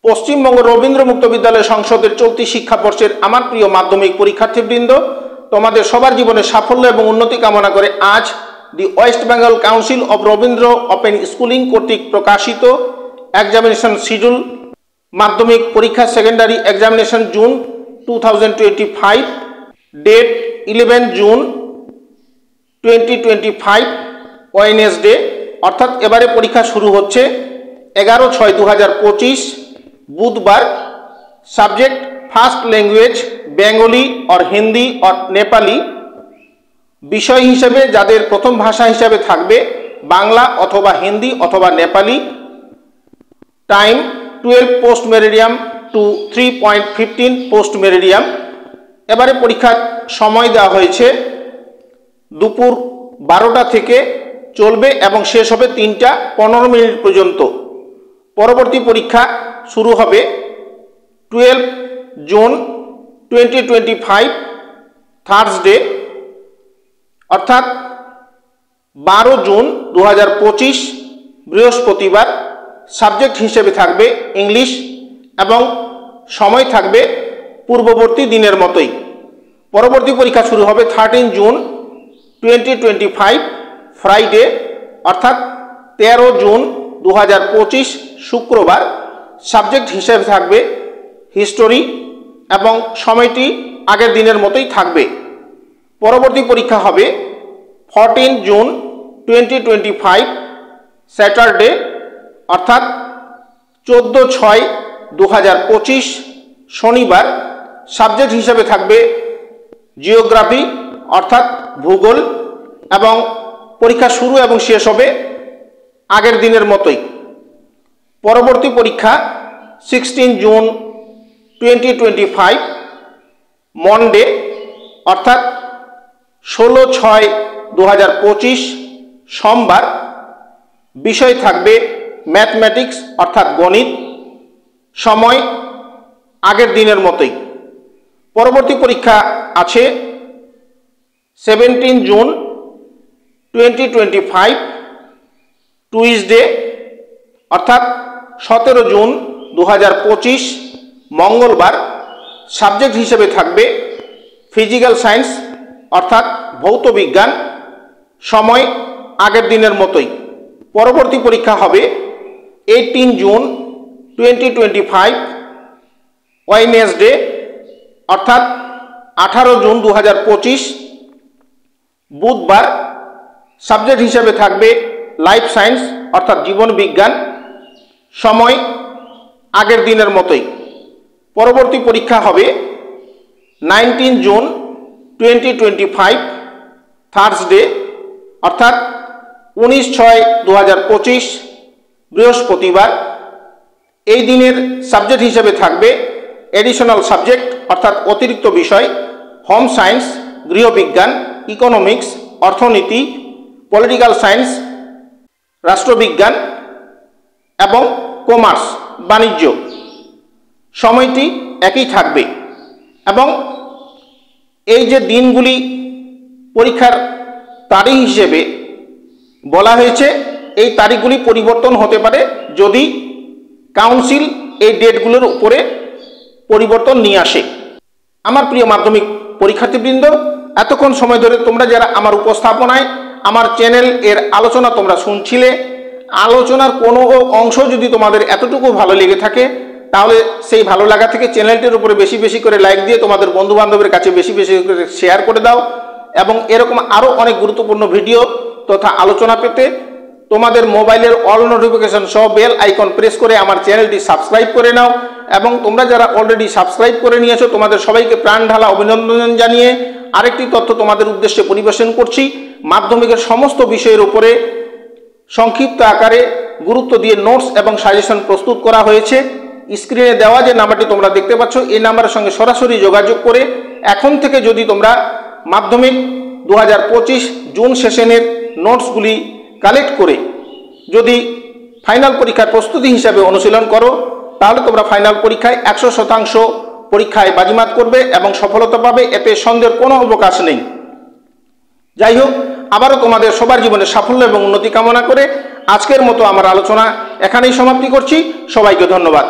পশ্চিমবঙ্গ রবীন্দ্র মুক্ত বিদ্যালয় সংসদের চলতি শিক্ষাবর্ষের আমার প্রিয় মাধ্যমিক পরীক্ষার্থীবৃন্দ, তোমাদের সবার জীবনে সাফল্য এবং উন্নতি কামনা করে আজ the West Bengal council of Rabindra open schooling কর্তৃক প্রকাশিত এক্সামিনেশন শিডিউল মাধ্যমিক পরীক্ষা secondary examination June 2025 date 11 June 2025 Wednesday অর্থাৎ এবারে পরীক্ষা শুরু হচ্ছে 11/6/2025 বুধবার। Subject first language Bengali or Hindi or Nepali. বিষয় হিসেবে যাদের প্রথম ভাষা হিসেবে থাকবে বাংলা অথবা হিন্দি অথবা নেপালি। টাইম 12 পোস্ট মেরিডিয়াম টু 3.15 পোস্ট মেরিডিয়াম। এবারে পরীক্ষার সময় দেওয়া হয়েছে দুপুর 12টা থেকে চলবে এবং শেষ হবে 3টা 15 মিনিট পর্যন্ত। পরবর্তী পরীক্ষা শুরু হবে 12 জুন 2025 থার্সডে অর্থাৎ 12 জুন 2025 বৃহস্পতিবার। সাবজেক্ট হিসেবে থাকবে ইংলিশ এবং সময় থাকবে পূর্ববর্তী দিনের মতোই। পরবর্তী পরীক্ষা শুরু হবে 13 জুন 2025 ফ্রাইডে অর্থাৎ 13 জুন 2025 শুক্রবার। সাবজেক্ট হিসেবে থাকবে হিস্টোরি এবং সময়টি আগের দিনের মতোই থাকবে। পরবর্তী পরীক্ষা হবে 14 জুন 2025 স্যাটারডে অর্থাৎ 14/6/2025 শনিবার। সাবজেক্ট হিসেবে থাকবে জিওগ্রাফি অর্থাৎ ভূগোল এবং পরীক্ষা শুরু এবং শেষ হবে আগের দিনের মতোই। পরবর্তী পরীক্ষা 16 জুন 2025 মন্ডে অর্থাৎ 16/6/2025 সোমবার। বিষয় থাকবে ম্যাথমেটিক্স অর্থাৎ গণিত। সময় আগের দিনের মতোই। পরবর্তী পরীক্ষা আছে 17 জুন 2025 টুইসডে অর্থাৎ 17 জুন 2025 মঙ্গলবার। সাবজেক্ট হিসেবে থাকবে ফিজিক্যাল সায়েন্স অর্থাৎ ভৌত বিজ্ঞান। সময় আগের দিনের মতোই। পরবর্তী পরীক্ষা হবে 18 জুন 2025 ওয়েডনেসডে অর্থাৎ 18 জুন 2025 বুধবার। সাবজেক্ট হিসেবে থাকবে লাইফ সায়েন্স অর্থাৎ জীবন বিজ্ঞান। সময় আগের দিনের মতোই। পরবর্তী পরীক্ষা হবে 19 জুন 2025 থার্সডে অর্থাৎ 19/6/2025 বৃহস্পতিবার। এই দিনের সাবজেক্ট হিসেবে থাকবে এডিশনাল সাবজেক্ট অর্থাৎ অতিরিক্ত বিষয় হোম সায়েন্স গৃহবিজ্ঞান ইকোনমিক্স অর্থনীতি পলিটিক্যাল সায়েন্স রাষ্ট্রবিজ্ঞান এবং কমার্স বাণিজ্য। সময়টি একই থাকবে এবং এই যে দিনগুলি পরীক্ষার তারিখ হিসেবে বলা হয়েছে এই তারিখগুলি পরিবর্তন হতে পারে যদি কাউন্সিল এই ডেটগুলোর উপরে পরিবর্তন নিয়ে আসে। আমার প্রিয় মাধ্যমিক পরীক্ষার্থীবৃন্দ, এতক্ষণ সময় ধরে তোমরা যারা আমার উপস্থাপনায় আমার চ্যানেল এর আলোচনা তোমরা শুনছিলে, আলোচনার কোনো অংশ যদি তোমাদের এতটুকু ভালো লেগে থাকে তাহলে সেই ভালো লাগা থেকে চ্যানেলটির উপরে বেশি বেশি করে লাইক দিয়ে তোমাদের বন্ধু বান্ধবের কাছে বেশি বেশি করে শেয়ার করে দাও এবং এরকম আরও অনেক গুরুত্বপূর্ণ ভিডিও তথা আলোচনা পেতে তোমাদের মোবাইলের অল নোটিফিকেশন সহ বেল আইকন প্রেস করে আমার চ্যানেলটি সাবস্ক্রাইব করে নাও। এবং তোমরা যারা অলরেডি সাবস্ক্রাইব করে নিয়েছো তোমাদের সবাইকে প্রাণ ঢালা অভিনন্দন জানিয়ে আরেকটি তথ্য তোমাদের উদ্দেশ্যে পরিবেশন করছি। মাধ্যমিকের সমস্ত বিষয়ের উপরে সংক্ষিপ্ত আকারে গুরুত্ব দিয়ে নোটস এবং সাজেশন প্রস্তুত করা হয়েছে। স্ক্রিনে দেওয়া যে নাম্বারটি তোমরা দেখতে পাচ্ছ এই নাম্বারের সঙ্গে সরাসরি যোগাযোগ করে এখন থেকে যদি তোমরা মাধ্যমিক 2025 জুন সেশনের নোটসগুলি কালেক্ট করে যদি ফাইনাল পরীক্ষার প্রস্তুতি হিসাবে অনুশীলন করো তাহলে তোমরা ফাইনাল পরীক্ষায় 100% পরীক্ষায় বাজিমাত করবে এবং সফলতা পাবে, এতে সন্দেহের কোনো অবকাশ নেই। যাই হোক, আবারও তোমাদের সবার জীবনে সাফল্য এবং উন্নতি কামনা করে আজকের মতো আমার আলোচনা এখানেই সমাপ্তি করছি। সবাইকে ধন্যবাদ।